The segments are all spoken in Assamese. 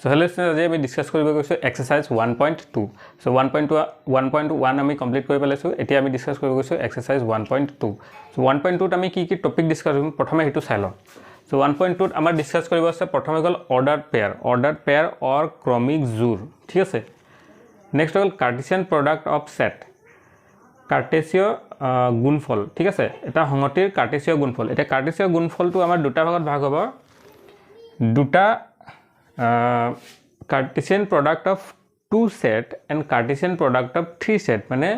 So hello students, আজি আমি ডিসকাস কৰিব গৈছো এক্সাৰসাইজ 1.2 so 1.1 আমি কমপ্লিট কৰি পেলাইছো এতিয়া আমি ডিসকাস কৰিব গৈছো এক্সাৰসাইজ 1.2 so 1.2 ত আমি কি কি টপিক ডিসকাস কৰিম প্ৰথমে হেতু চাই লওঁ so 1.2 ত আমাৰ ডিসকাস কৰিব আছে প্ৰথমে গল অৰ্ডাৰ পেয়াৰ অৰ ক্ৰমিক জোৰ ঠিক আছে নেক্সট হল কাৰ্টেছিয়ান প্ৰডাক্ট অফ সেট কাৰ্টেসীয় গুণফল ঠিক আছে এটা সংহতিৰ কাৰ্টেসীয় গুণফল এটা কাৰ্টেসীয় গুণফলটো আমাৰ দুটা ভাগত ভাগ হ'ব দুটা Cartesian product of two set and Cartesian product of three set মানে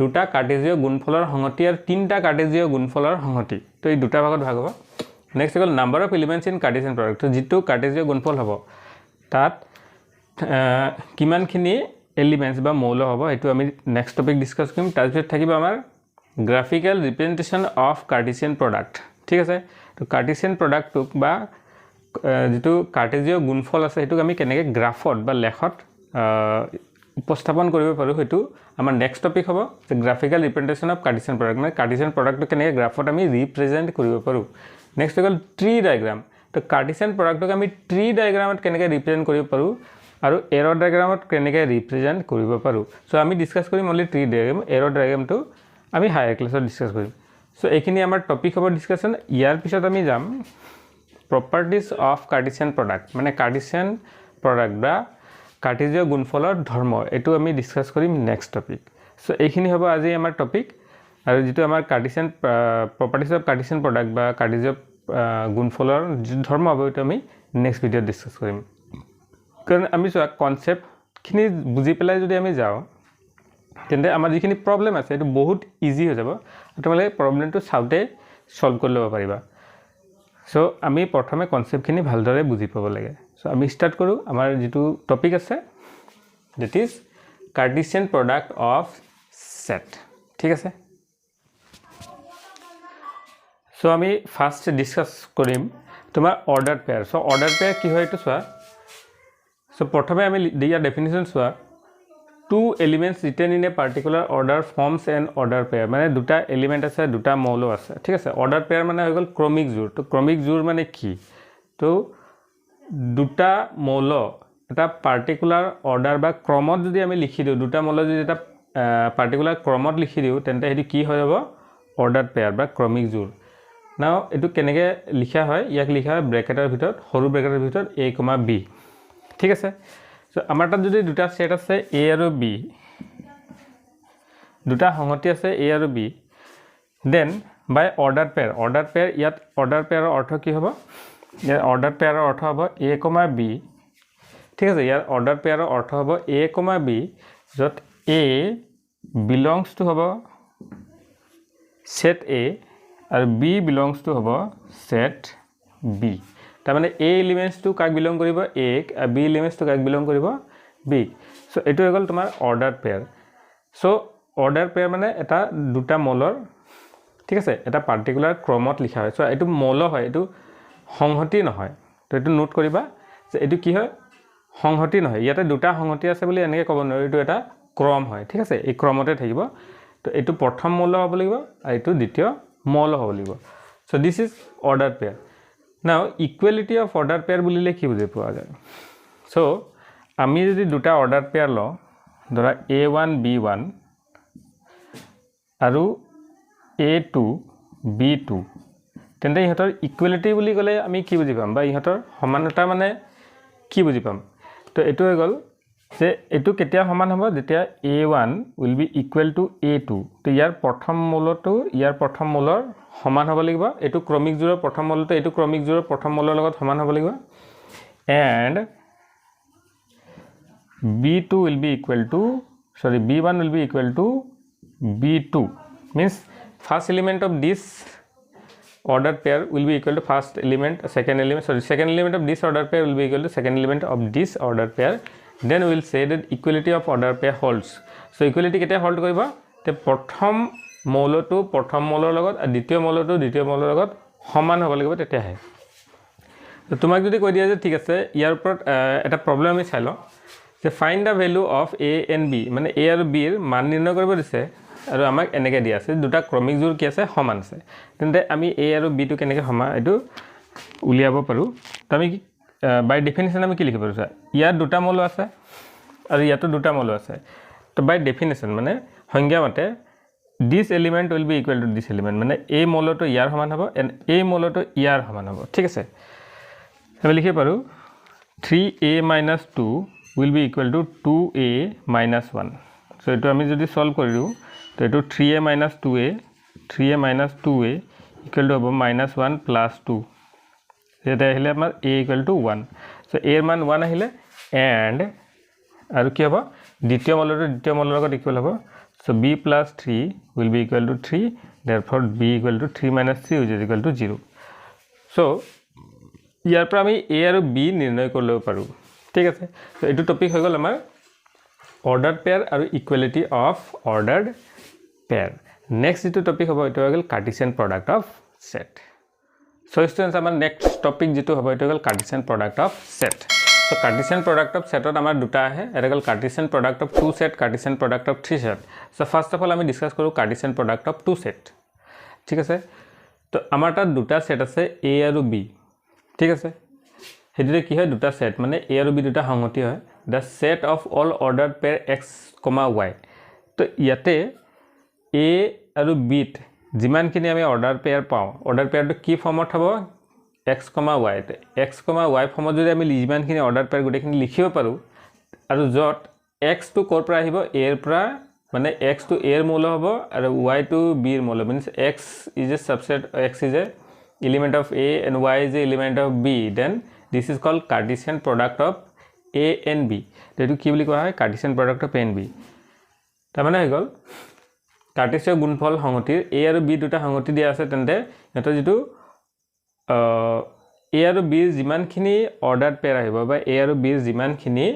দুটা কাৰ্টেসীয় গুণফলৰ সংহতি আৰু তিনটা কাৰ্টেসীয় গুণফলৰ সংহতি তো এই দুটা ভাগত ভাগ হ'ব নেক্সট হ'ল number of elements in Cartesian product তো যেটো কাৰ্টেসীয় গুণফল হ'ব তাত কিমানখিনি এলিমেন্টস বা মৌল হ'ব এটো আমি নেক্সট টপিক ডিসকাস কৰিম তাৰ পিছত থাকিব আমাৰ গ্ৰাফিক্যাল ৰিপ্ৰেজেন্টেশন অফ কাৰ্টেসিয়ান প্ৰডাক্ট ঠিক আছে তো কাৰ্টেসিয়ান প্ৰডাক্টক বা যেটো কাৰ্টেসীয় গুণফল আছে হেতু আমি কেনেকৈ গ্ৰাফত বা লেখত উপস্থাপন কৰিব পাৰো হেতু আমাৰ নেক্সট টপিক হ'ব যে গ্ৰাফিক্যাল ৰিপ্ৰেজেন্টেশন অফ কাৰ্টেসিয়ান প্ৰডাক্ট মানে কাৰ্টেসিয়ান প্ৰডাক্টটো কেনেকৈ গ্ৰাফত আমি ৰিপ্ৰেজেন্ট কৰিব পাৰো নেক্সট হ'ল ট্ৰি ডায়াগ্ৰাম তো কাৰ্টেসিয়ান প্ৰডাক্টক আমি ট্ৰি ডায়াগ্ৰামত কেনেকৈ ৰিপ্ৰেজেন্ট কৰিব পাৰো আৰু এৰ ডায়াগ্ৰামত কেনেকৈ ৰিপ্ৰেজেন্ট কৰিব পাৰো সো আমি ডিসকাস কৰিম অনলি ট্ৰি ডায়াগ্ৰাম এৰ ডায়াগ্ৰামটো আমি হায়াৰ ক্লাছত ডিসকাস কৰিম সো এইখিনি আমাৰ টপিক হ'ব ডিসকাশন ইয়াৰ পিছত আমি যাম properties of Cartesian product মানে Cartesian product বা কাৰ্টেসীয় গুণফলৰ ধৰ্ম এটো আমি ডিসকাস কৰিম নেক্সট টপিক সো এইখিনি হ'ব আজি আমাৰ টপিক আৰু যেটো আমাৰ Cartesian properties of Cartesian product বা কাৰ্টেসীয় গুণফলৰ ধৰ্ম হ'ব এটো আমি নেক্সট ভিডিঅ ডিসকাস কৰিম কাৰণ আমি সব কনসেপ্ট খিনি বুজি পেলাই যদি আমি যাও তেন্তে আমাৰ যিখিনি প্ৰবলেম আছে এটো বহুত ইজি হৈ যাব তোমালোকে প্ৰবলেমটো চাওতে সলভ কৰি ল'ব পাৰিবা সো আমি প্ৰথমে কনসেপ্ট খিনি ভালদৰে বুজি পাব লাগে সো আমি স্টাৰ্ট কৰো আমাৰ যেটো টপিক আছে that is Cartesian product of set ঠিক আছে সো আমি ফাৰ্স্ট ডিসকাস কৰিম তোমাৰ order pair so order pair কি হয় এটো চোৱা সো প্ৰথমে আমি দিয়া ডেফিনিশন চোৱা two elements written in a particular order forms an order pair মানে দুটা এলিমেন্ট আছে দুটা মৌল আছে ঠিক আছে অর্ডার পেয়ার মানে হৈ গল ক্রমিক জোড় তো ক্রমিক জোড় মানে কি তো দুটা মৌল এটা পার্টিকুলার অর্ডার বা ক্রমত যদি আমি লিখি দিও দুটা মৌল যদি এটা পার্টিকুলার ক্রমত লিখি দিও তেন্তে হেতু কি হৈ যাব অর্ডার পেয়ার বা ক্রমিক জোড় নাও এটু কেনেকৈ লিখা হয় ইয়াক লিখা হয় ব্র্যাকেটের ভিতৰত সৰু ব্ৰ্যাকেটেৰ ভিতৰত a, b ঠিক আছে সো আমাৰ তাত যদি দুটা সেট আছে a আৰু b দুটা সংহতি আছে a আৰু b দেন বাই অৰ্ডাৰ পেয়াৰ ইয়াত অৰ্ডাৰ পেয়াৰৰ অৰ্থ কি হ'ব ইয়াৰ অৰ্ডাৰ পেয়াৰৰ অৰ্থ হ'ব a, b ঠিক আছে ইয়াৰ অৰ্ডাৰ পেয়াৰৰ অৰ্থ হ'ব a, b যত a belongs to হ'ব set a আৰু b belongs to হ'ব set b তাৰ মানে a এলিমেন্টস টু কাক বিলং কৰিব a আৰু b এলিমেন্টস টু কাক বিলং কৰিব b সো এটো হৈ গল তোমাৰ order pair so order pair মানে এটা দুটা মৌলৰ ঠিক আছে এটা পাৰ্টিকুলাৰ ক্ৰমত লিখা হয় সো এটো মৌল হয় এটো সংহতি নহয় তো এটো নোট কৰিবা যে এটো কি হয় সংহতি নহয় ইয়াতে দুটা সংহতি আছে বুলি এনেকৈ ক'ব নোৱাৰি এটো এটা ক্ৰম হয় ঠিক আছে এই ক্ৰমতে থাকিব তো এটো প্ৰথম মৌল হ'ব লাগিব আৰু এটো দ্বিতীয় মৌল হ'ব লাগিব so this is order pair Now equality of order pair বুলিলে কি বুজি পোৱা যায় সো আমি যদি দুটা অৰ্ডাৰ পেয়াৰ ল ধৰা a1 b1 আৰু a2 b2 তেন্তে ইহঁতৰ ইকুৱেলিটি বুলি ক'লে আমি কি বুজি পাম বা ইহঁতৰ সমানতা মানে কি বুজি পাম তো এটো হৈ গল যে এটো কেতিয়া সমান হ'ব যেতিয়া a1 will be equal to a2 তো ইয়াৰ প্ৰথম মৌলটো ইয়াৰ প্ৰথম মৌলৰ সমান হ'ব লাগিব এটো ক্ৰমিক জোড়ৰ প্ৰথম মৌলটো এটো ক্ৰমিক জোড়ৰ প্ৰথম মৌলৰ লগত সমান হ'ব লাগিব and b1 will be equal to b2 means first element of this order pair will be equal to second element of this order pair will be equal to second element of this order pair then we will say that equality of order pair holds so equality কেতিয়া হোল্ড কৰিব তে প্ৰথম মৌলটো প্ৰথম মৌলৰ লগত আৰু দ্বিতীয় মৌলটো দ্বিতীয় মৌলৰ লগত সমান হ'ব লাগিব তেতিয়াহে তো তোমাক যদি কৈ দিয়া যে ঠিক আছে ইয়াৰ ওপৰত এটা প্ৰবলেম আমি চাই লওঁ যে find da value of a and b মানে a আৰু b এৰ মান নিৰ্ণয় কৰিব দিছে আৰু আমাক এনেকৈ দিয়া আছে দুটা ক্ৰমিক জোড় কি আছে সমান আছে তেন্তে আমি a আৰু b টো কেনেকৈ সমান এটো উলিয়াব পাৰো তো আমি বাই ডেফিনেশ্যন আমি কি লিখিব পাৰিছো ইয়াত দুটা মৌল আছে আৰু ইয়াতো দুটা মৌল আছে তো বাই ডেফিনেশ্যন মানে সংজ্ঞা মতে this element will be equal to this element মানে এই মৌলটো ইয়াৰ সমান হ'ব এণ্ড এই মৌলটো ইয়াৰ সমান হ'ব ঠিক আছে আমি লিখিব পাৰো 3a - 2 will be equal to 2a - 1 so এটো আমি যদি সলভ কৰিও তো এটো 3a - 2a 3a - 2a equal to হ'ব -1 + 2 এটা আহিলে আমাৰ a equal to 1 so a এৰ মান 1 আহিলে and আৰু কি হ'ব দ্বিতীয় মৌলৰ লগত ইকুৱেল হ'ব so b + 3 will be equal to 3 therefore b equal to 3 - 3 which is equal to 0 so ইয়াৰ পৰা আমি a আৰু b নিৰ্ণয় কৰিব পাৰো ঠিক আছে তো এটো টপিক হৈ গল আমাৰ অৰ্ডাৰড পেয়াৰ আৰু equality of ordered pair next যেটো টপিক হ'ব এটো হৈ গল Cartesian product of set so students আমাৰ নেক্সট টপিক যেটো হ'ব এটো হ'ল Cartesian product of set so Cartesian product of সেটত আমাৰ দুটা আহে এটা হ'ল Cartesian product of 2 set Cartesian product of 3 set so first of all আমি ডিসকাস কৰো কাৰ্টেছিয়ান প্ৰডাক্ট অফ 2 সেট ঠিক আছে তো আমাৰ তাত দুটা সেট আছে a আৰু b ঠিক আছে হেদিৰে কি হয় দুটা সেট মানে a আৰু b দুটা সংহতি হয় the set of all ordered pair x, y তো ইয়াতে a আৰু b ত যিমানখিনি আমি অৰ্ডাৰ পেয়াৰ পাওঁ অৰ্ডাৰ পেয়াৰটো কি ফৰ্মত হ'ব x, y তে x, y ফৰ্মত যদি আমি যিমানখিনি অৰ্ডাৰ পেয়াৰ গোটেইখিনি লিখিব পাৰো আৰু যত x টো কৰ পৰা আহিব a এৰ পৰা মানে x টো a এৰ মৌল হ'ব আৰু y টো b এৰ মৌল means x is a subset x is a element of a and y is a element of b then this is called Cartesian product of a and b যেটো কি বুলি কোৱা হয় Cartesian product of a and b তাৰ মানে হৈ গল কাৰ্টেছিয় গুণফল সংহতিৰ a আৰু b দুটা সংহতি দিয়া আছে তেন্তে এটা যেটো a আৰু b যিমানখিনি অৰ্ডাৰ পেয়াৰ আহিব বা a আৰু b যিমানখিনি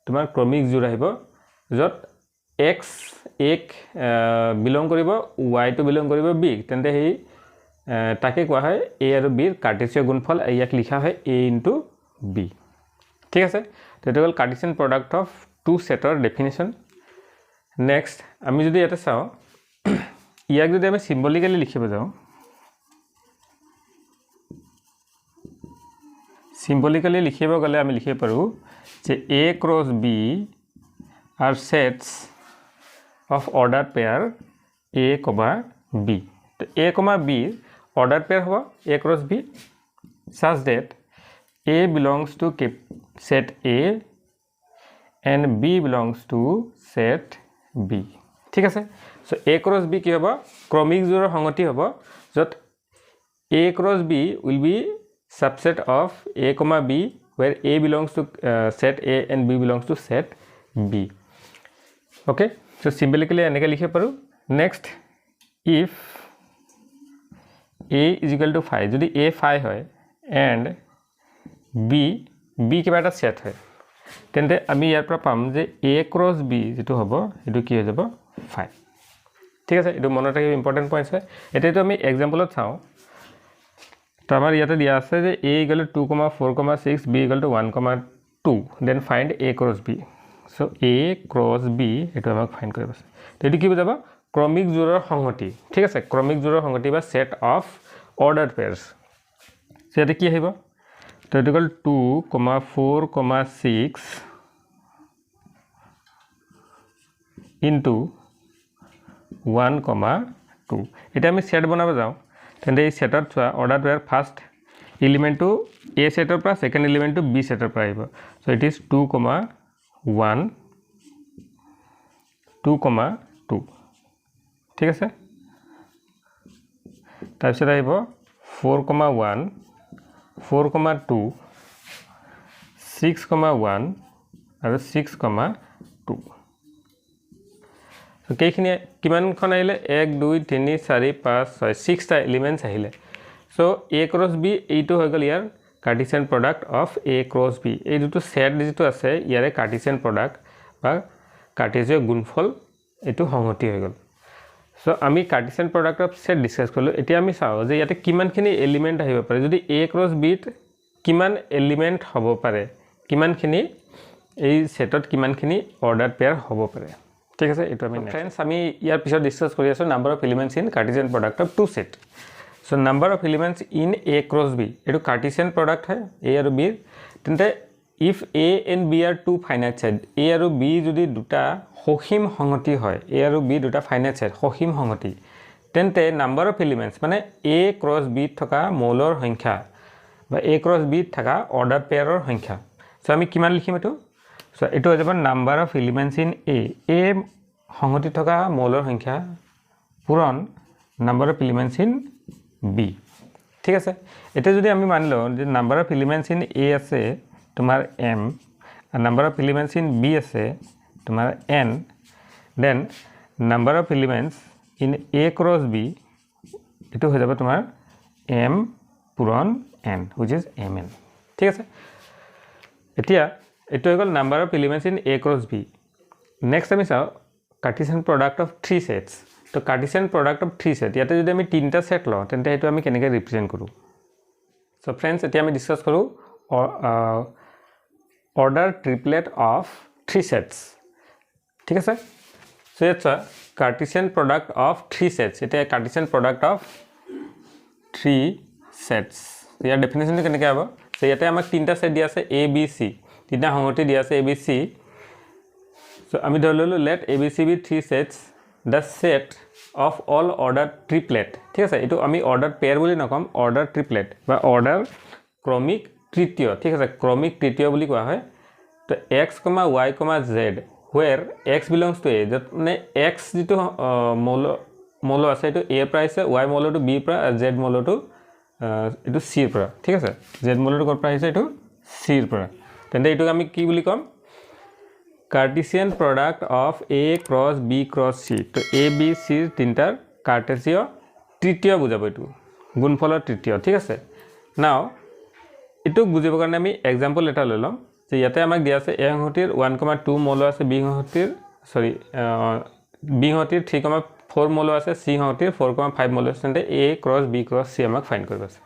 তোমাৰ ক্ৰমিক জোৰ আহিব যত x এক বিলং কৰিব y টো বিলং কৰিব b তেন্তে হেই তাকে কোৱা হয় a আৰু b ৰ কাৰ্টেছিয় গুণফল ইয়াক লিখা হয় a * b ঠিক আছে তো এটা হ'ল কাৰ্টেছিয়ান প্ৰডাক্ট অফ 2 সেটৰ ডেফিনিশ্যন নেক্সট আমি যদি এটা চাও ইয়াক যদি আমি সিম্বলিক্যালি লিখিব যাও সিম্বলিক্যালি লিখিব গলে আমি লিখিব পাৰো যে a cross b are sets of ordered pair a, b তো a, b ordered pair হ'ব a cross b such that a belongs to set a and b belongs to set b ঠিক আছে সো a cross b কি হ'ব ক্ৰমিক জোৰৰ সংহতি হ'ব যত a cross b will be subset of a, b where a belongs to set a and b belongs to set b okay so symbolically এনেকৈ লিখিব পাৰো next if a is equal to 5 যদি a 5 হয় and b কিবা এটা সেট হয় তেন্তে আমি ইয়াৰ পৰা পাম যে a cross b যেটো হ'ব এটো কি হৈ যাব 5 ঠিক আছে এটো মনত ৰাখিব ইম্পৰ্টেন্ট পইণ্টছ হয় এটাটো আমি এক্সাম্পলত চাও তো আমাৰ ইয়াতে দিয়া আছে যে a = 2, 4, 6 b = 1, 2 then find a cross b so a cross b এটো আমাক ফাইন্ড কৰিব আছে তো এটো কি বুজাব ক্ৰমিক জোৰৰ সংহতি ঠিক আছে ক্ৰমিক জোৰৰ সংহতি বা সেট অফ অৰ্ডাৰড পেয়াৰছ সো এটা কি আহিব তো এটো হ'ল 2, 4, 6 into 1, 2 এটা আমি সেট বনাব যাও তেন্তে এই সেটত চোৱা অৰ্ডাৰ পেয়াৰ ফাৰ্স্ট এলিমেন্টটো a সেটৰ পৰা সেকেন্ড এলিমেন্টটো b সেটৰ পৰা আহিব সো ইট ইজ 2, 1 2, 2 ঠিক আছে তাৰপিছত আহিব 4, 1 4, 2 6, 1 আৰু 6, 2 so কেইখিনি কিমানখন আহিলে 1 2 3 4 5 6 6 টা এলিমেন্টস আহিলে so a cross b এইটো হৈ গল ইয়াৰ Cartesian product of a cross b এই দুটো সেট যেটো আছে ইয়াৰে কাৰ্টেছিয়ান প্ৰডাক্ট বা কাৰ্টেছিয় গুণফল এটো সংহতি হৈ গল so আমি Cartesian product of set discuss কৰিলো এতিয়া আমি চাও যে ইয়াতে কিমানখিনি এলিমেন্ট আহিব পাৰে যদি a cross b ত কিমান এলিমেন্ট হ'ব পাৰে কিমানখিনি এই সেটত কিমানখিনি অৰ্ডাৰ পেয়াৰ হ'ব পাৰে ঠিক আছে এটো আমি ফ্ৰেন্ডস আমি ইয়াৰ পিছত ডিসকাস কৰি আছো number of elements in Cartesian product of 2 set so number of elements in a cross b এটো কাৰ্টেছিয়ান প্ৰডাক্ট হয় a আৰু b তেন্তে if A and B are two finite set A আৰু বি যদি দুটা সসীম সংহতি হয় এ আৰু বি দুটা ফাইনাইট ছেট সসীম সংহতি তেন্তে নাম্বাৰ অফ এলিমেণ্টছ মানে এ ক্ৰছ বিত থকা মৌলৰ সংখ্যা বা এ ক্ৰছ বিত থকা অৰ্ডাৰ পেয়াৰৰ সংখ্যা সো আমি কিমান লিখিম এটো সো এটো হৈ যাব number of elements in A সংহতি থকা মৌলৰ সংখ্যা পূৰণ number of elements in B ঠিক আছে এটা যদি আমি মানি লওঁ যে number of elements in A আছে তোমাৰ m আৰু number of elements in B আছে তোমাৰ n then number of elements in A cross B এটো হৈ যাব তোমাৰ m পূৰণ n which is mn ঠিক আছে এতিয়া এটো হৈ গ'ল number of elements in A cross B next আমি চাওঁ Cartesian product of three sets তো Cartesian product of three set ইয়াতে যদি আমি তিনিটা সেট লওঁ তেন্তে এইটো আমি কেনেকৈ ৰিপ্ৰেজেণ্ট কৰোঁ সো ফ্ৰেণ্ডছ এতিয়া আমি ডিছকাছ কৰোঁ order triplet of three sets ঠিক আছে so it's a Cartesian product of three sets এটা Cartesian product of three sets year definition কেনেকৈ হ'ব so ইয়াতে আমাক তিনটা সেট দিয়া আছে a b c তিনটা সংহতি দিয়া আছে a b c so আমি ধৰি ললো let a b c be three sets the set of all order triplet ঠিক আছে এটো আমি order pair বুলি নকম order triplet বা order ক্ৰমিক তৃতীয় ঠিক আছে ক্ৰমিক তৃতীয় বুলি কোৱা হয় তো x, y, z where x belongs to a মানে x যেটো মৌল আছে এটো a পৰা আছে y মৌলটো b পৰা z মৌলটো এটো c পৰা ঠিক আছে z মৌলটো ক'ৰ পৰা আছে এটো c পৰা তেন্তে এটো আমি কি বুলি কম Cartesian product of a cross b cross c তো a b c তিনটাৰ কাৰ্টেসীয় তৃতীয় বুজাব এটো গুণফলৰ তৃতীয় ঠিক আছে নাও এটো বুজিবৰ কাৰণে আমি এক্সাম্পল এটা লৈ লম যে ইয়াতে আমাক দিয়া আছে a সংহতিৰ 1,2 মৌল আছে b সংহতিৰ b সংহতিৰ 3,4 মৌল আছে c সংহতিৰ 4,5 মৌল আছে তেন্তে a cross b cross c আমাক ফাইন্ড কৰিব আছে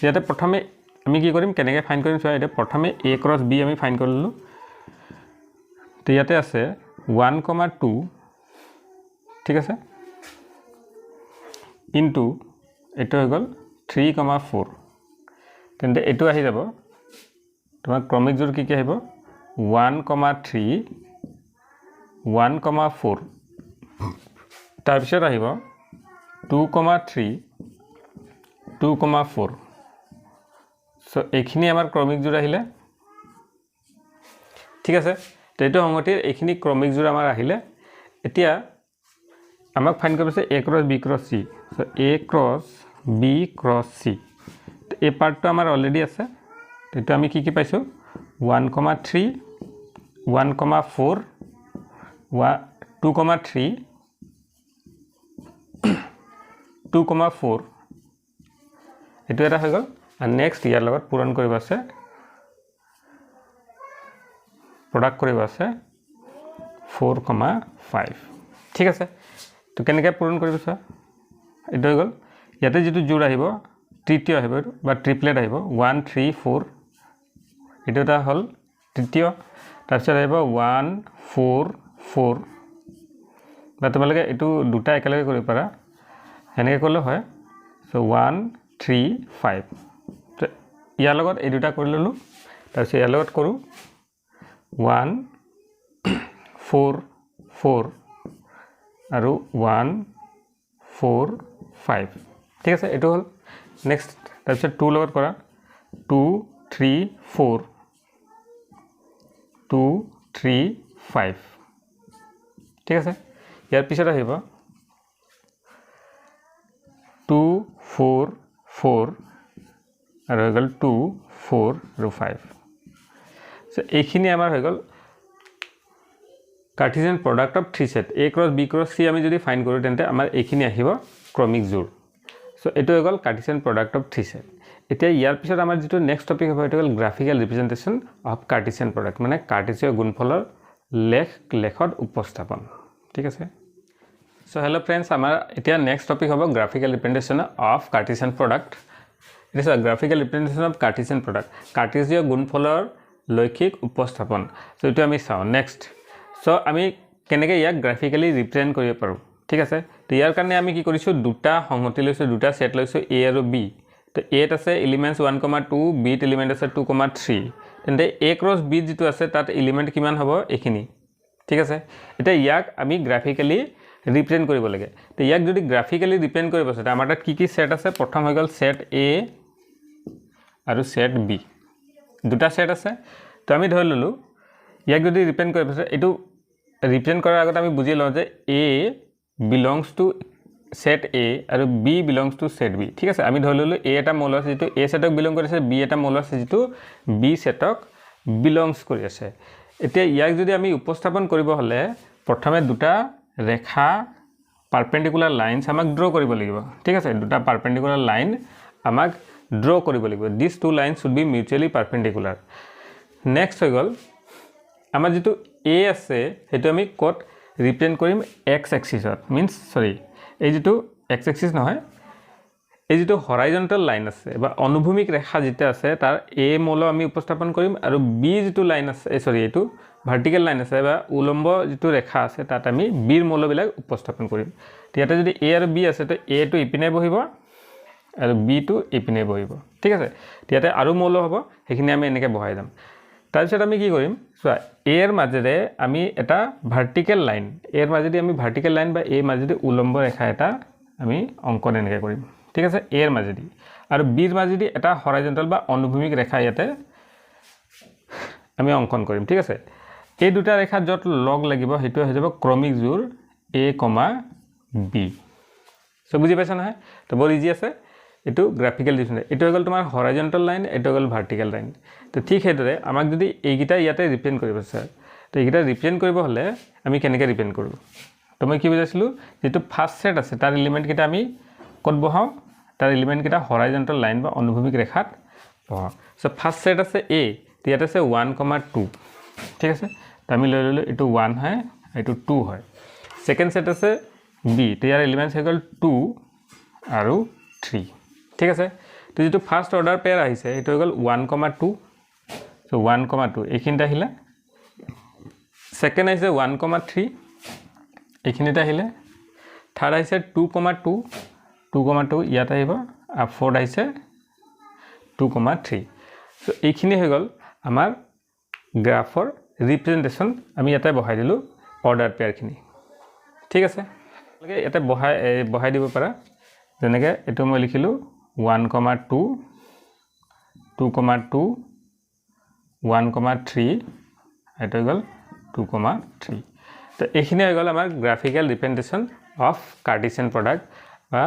ইয়াতে প্ৰথমে আমি কি কৰিম কেনেকৈ ফাইন্ড কৰিম চোৱা এটা প্ৰথমে a ক্ৰছ b আমি ফাইন্ড কৰিলো তো ইয়াতে আছে 1,2 ঠিক আছে ইনটু এটো হৈ গল 3,4 তেন্তে এটো আহি যাব তোমাৰ ক্ৰমিক জোৰ কি আহিব 1,3 1,4 তাৰ পিছত আহিব 2,3 2,4 সো এইখিনি আমাৰ ক্ৰমিক জোৰ আহিলে ঠিক আছে তেটো সংহতিৰ এইখিনি ক্ৰমিক জোৰ আমাৰ আহিলে এতিয়া আমাক ফাইন্ড কৰিব আছে a cross b cross c so a cross b cross c এই পাৰ্টটো আমাৰ অলৰেডি আছে তেটো আমি কি পাইছো 1,3 1,4 2,3 2,4 এটো এটা হৈ গল আৰু নেক্সট ইয়াৰ লগত পূৰণ কৰিব আছে প্ৰডাক্ট কৰিব আছে 4,5 ঠিক আছে তো কেনেকৈ পূৰণ কৰিব চা এটো হৈ গল ইয়াতে যেটো জোৰ আহিব তৃতীয় আহিব বা ট্ৰিপলেট আহিব 1 3 4 এটো এটা হল তৃতীয় তাৰপিছত আহিব 1 4 4 বা তোমালোকে এটো দুটা একেলগে কৰিব পাৰা এনেকৈ কৰিলে হয় সো 1 3 5 তো ইয়াৰ লগত এই দুটা কৰি ললো তাৰপিছত ইয়াৰ লগত কৰো 1 4 4 আৰু 1 4 5 ঠিক আছে এটো হল নেক্সট তাৰপিছত 2 লগত কৰা 2 3 4 2 3 5 ঠিক আছে ইয়াৰ পিছত আহিব 2 4 4 আৰু হৈ গল 2 4 আৰু 5 সো এইখিনি আমাৰ হৈ গল Cartesian product of three set a cross b cross c আমি যদি ফাইন্ড কৰো তেন্তে আমাৰ এইখিনি আহিব ক্ৰমিক জোৰ সো এটো হৈ গল Cartesian product of three set এতিয়া ইয়াৰ পিছত আমাৰ যেটো নেক্সট টপিক হ'ব এটো হ'ল গ্ৰাফিক্যাল ৰিপ্ৰেজেন্টেশন অফ কাৰ্টেছিয়ান প্ৰডাক্ট মানে কাৰ্টেসীয় গুণফলৰ লেখত উপস্থাপন ঠিক আছে সো হেল্ল ফ্ৰেণ্ডছ আমাৰ এতিয়া নেক্সট টপিক হ'ব graphical representation of Cartesian product it is a graphical representation of Cartesian product কাৰ্টেসীয় গুণফলৰ লৈখিক উপস্থাপন সো এটো আমি চাও নেক্সট সো আমি কেনেকৈ ইয়াক গ্ৰাফিক্যালি ৰিপ্ৰেজেন্ট কৰিব পাৰো ঠিক আছে তো ইয়াৰ কাৰণে আমি কি কৰিছো দুটা সংহতি লৈছো দুটা সেট লৈছো a আৰু b তো a ত আছে এলিমেন্টস 1,2 b ত এলিমেন্ট আছে 2,3 তেন্তে A ক্ৰছ B যেটো আছে তাত এলিমেন্ট কিমান হ'ব এইখিনি ঠিক আছে এটা ইয়াক আমি গ্ৰাফিক্যালি ৰিপ্ৰেজেন্ট কৰিব লাগে তো ইয়াক যদি গ্ৰাফিক্যালি ৰিপ্ৰেজেন্ট কৰিব আছে আমাৰ তাত কি সেট আছে প্ৰথম হৈ গল সেট A আৰু সেট B দুটা সেট আছে তো আমি ধৰি ললো ইয়াক যদি ৰিপ্ৰেজেন্ট কৰিব আছে এটো ৰিপ্ৰেজেন্ট কৰাৰ আগত আমি বুজি লওঁ যে A belongs to set A আৰু B belongs to set B ঠিক আছে আমি ধৰি ললো A এটা মৌল আছে যেটো A সেটক বিলং কৰিছে B এটা মৌল আছে যেটো B সেটক belongs কৰি আছে এতিয়া ইয়াক যদি আমি উপস্থাপন কৰিব হলে প্ৰথমে দুটা ৰেখা পাৰপেন্ডিকুলাৰ লাইনস আমাক ড্ৰ কৰিব লাগিব ঠিক আছে দুটা পাৰপেন্ডিকুলাৰ লাইন আমাক ড্ৰ কৰিব লাগিব these two lines should be mutually perpendicular next হৈ গল আমাৰ যেটো A আছে হেতু আমি কত ৰিপ্ৰেজেন্ট কৰিম x axisত means sorry এই যেটো x axis নহয় এই যেটো হৰাইজন্টাল লাইন আছে বা অনুভূমিক ৰেখা যেটা আছে তাৰ A মৌল আমি উপস্থাপন কৰিম আৰু B যেটো লাইন আছে সৰি এটো ভাৰ্টিকেল লাইন আছে বা উলম্ব যেটো ৰেখা আছে তাত আমি B ৰ মৌল বিলাক উপস্থাপন কৰিম ইয়াতে যদি A আৰু B আছে তো A টো ইপিনে বহিব আৰু B টো ইপিনে বহিব ঠিক আছে ইয়াতে আৰু মৌল হ'ব হেখিনি আমি এনেকৈ বহাই যাম তাৰপিছত আমি কি কৰিম সোৱা A ৰ মাজেৰে আমি এটা ভাৰ্টিকেল লাইন A ৰ মাজেদি আমি ভাৰ্টিকেল লাইন বা A মাজেদি উলম্ব ৰেখা এটা আমি অংকন এনেকৈ কৰিম ঠিক আছে A ৰ মাজেদি আৰু B ৰ মাজেদি এটা হৰাইজন্টাল বা অনুভূমিক ৰেখা ইয়াতে আমি অংকন কৰিম ঠিক আছে এই দুটা ৰেখা যত লগ লাগিব হেতু হৈ যাব ক্ৰমিক জোৰ A, B সো বুজি পাইছা নহয় তো বৰ ইজি আছে এটো গ্ৰাফিক্যাল ডিফাৰেন্স এটো হৈ গল তোমাৰ হৰাইজন্টাল লাইন এটো হৈ গল ভাৰ্টিকেল লাইন তো ঠিক হেতৰে আমাক যদি এইগিটা ইয়াতে ৰিপ্ৰেজেন্ট কৰিব আছে তো এইগিটা ৰিপ্ৰেজেন্ট কৰিব হলে আমি কেনেকৈ ৰিপ্ৰেজেন্ট কৰো তো মই কি বুজাইছিলো যেটো ফাৰ্স্ট সেট আছে তাৰ এলিমেন্ট কিটা আমি কত বহাও তাৰ এলিমেন্ট কিটা হৰাইজন্টাল লাইন বা অনুভূমিক ৰেখাত বহাও সো ফাৰ্স্ট সেট আছে A ইয়াত আছে 1,2 ঠিক আছে তো আমি লৈ ললো এটো 1 হয় এটো 2 হয় সেকেন্ড সেট আছে B তো ইয়াৰ এলিমেন্টস হৈ গল 2 আৰু 3 ঠিক আছে তো যেটো ফার্স্ট অর্ডার পেয়ার আহিছে এটো হৈ গল 1,2 সো 1,2 এইখিনিতে আহিলে সেকেন্ড আহিছে 1,3 এইখিনিতে আহিলে থার্ড আহিছে 2,2 2,2 ইয়াত আহিব আৰু ফোৰ্থ আহিছে 2,3 সো এইখিনি হৈ গল আমাৰ গ্ৰাফৰ ৰিপ্ৰেজেন্টেশন আমি ইয়াতে বহাই দিলো অৰ্ডাৰ পেয়াৰ খিনি ঠিক আছে ইয়াতে বহাই দিব পাৰা যেনেকৈ এটো মই লিখিলো 1,2 2,2 1,3 এটো হৈ গল 2,3 তো এইখিনি হৈ গল আমাৰ গ্ৰাফিক্যাল ৰিপ্ৰেজেন্টেশন অফ কাৰ্টেছিয়ান প্ৰডাক্ট বা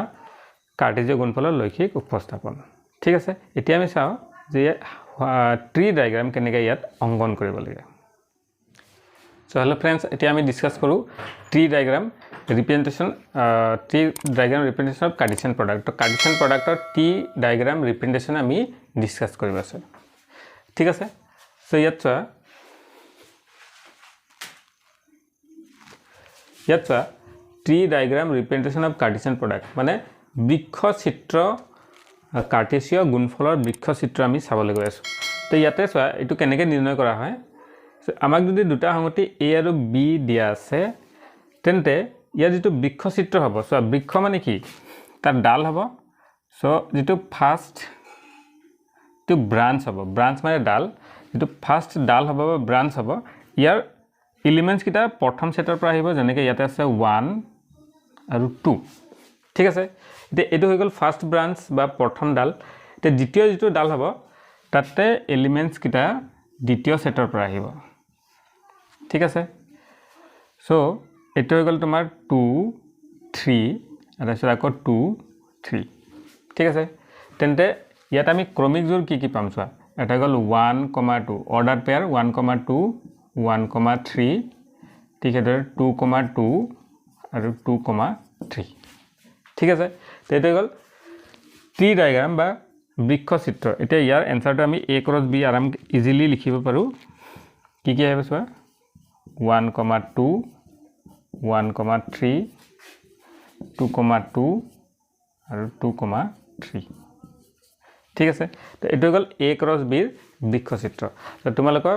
কাৰ্টেজীয় গুণফলৰ লৈখিক উপস্থাপন ঠিক আছে এতিয়া আমি চাও যে ট্ৰি ডায়াগ্ৰাম কেনেকৈ ইয়াত অংকন কৰিব লাগে সো হেল্লো ফ্ৰেন্ডস এতিয়া আমি ডিসকাস কৰো tree diagram representation T diagram representation of Cartesian product তো Cartesian product or T diagram representation আমি ডিসকাস কৰিব আছে ঠিক আছে সো ইয়াত T diagram representation of Cartesian product মানে বৃক্ষ চিত্ৰ কাৰ্টেসীয় গুণফলৰ বৃক্ষ চিত্ৰ আমি চাবলৈ গৈ আছো তো ইয়াতে এটো কেনেকৈ নিৰ্ণয় কৰা হয় আমাক যদি দুটা সংগতি A আৰু B দিয়া আছে তেন্তে ইয়াৰ যেটো বৃক্ষ চিত্ৰ হ'ব সো বৃক্ষ মানে কি তাৰ ডাল হ'ব সো যেটো ফাৰ্স্ট টু ব্ৰাঞ্চ হ'ব ব্ৰাঞ্চ মানে ডাল যেটো ফাৰ্স্ট ডাল হ'ব বা ব্ৰাঞ্চ হ'ব ইয়াৰ এলিমেন্টস কিটা প্ৰথম সেটৰ পৰা আহিব যেনেকৈ ইয়াতে আছে 1 আৰু 2 ঠিক আছে এটো হৈ গল ফাৰ্স্ট ব্ৰাঞ্চ বা প্ৰথম ডাল তে দ্বিতীয় যেটো ডাল হ'ব তাতে এলিমেন্টস কিটা দ্বিতীয় সেটৰ পৰা আহিব ঠিক আছে সো এটো হৈ গল তোমাৰ 2 3 আৰু তাৰপিছত আকৌ 2 3 ঠিক আছে তেন্তে ইয়াত আমি ক্ৰমিক জোৰ কি পাম চোৱা এটা গল 1,2 অৰ্ডাৰ পেয়াৰ 1,2 1,3 ঠিক আছে 2,2 আৰু 2,3 ঠিক আছে তেটো গল ট্ৰি ডায়াগ্ৰাম বা বৃক্ষ চিত্ৰ এতিয়া ইয়াৰ এনসাৰটো আমি A ক্ৰছ B আৰাম ইজিলি লিখিব পাৰো কি আহিব চোৱা 1,2 1,3 2,2 আৰু 2,3 ঠিক আছে তো এটো গল A ক্ৰছ B ৰ বৃক্ষ চিত্ৰ তো তোমালোকৰ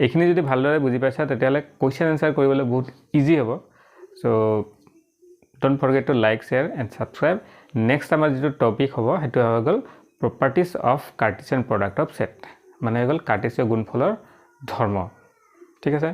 এইখিনি যদি ভালদৰে বুজি পাইছা তেতিয়ালে কোৱেশ্চন আনসাৰ কৰিবলৈ বহুত ইজি হ'ব so don't forget to like share and subscribe next আমাৰ যেটো টপিক হ'ব হেতু হৈ গল properties of Cartesian product of set মানে হৈ গ'ল কাৰ্টেছিয় গুণফলৰ ধৰ্ম ঠিক আছে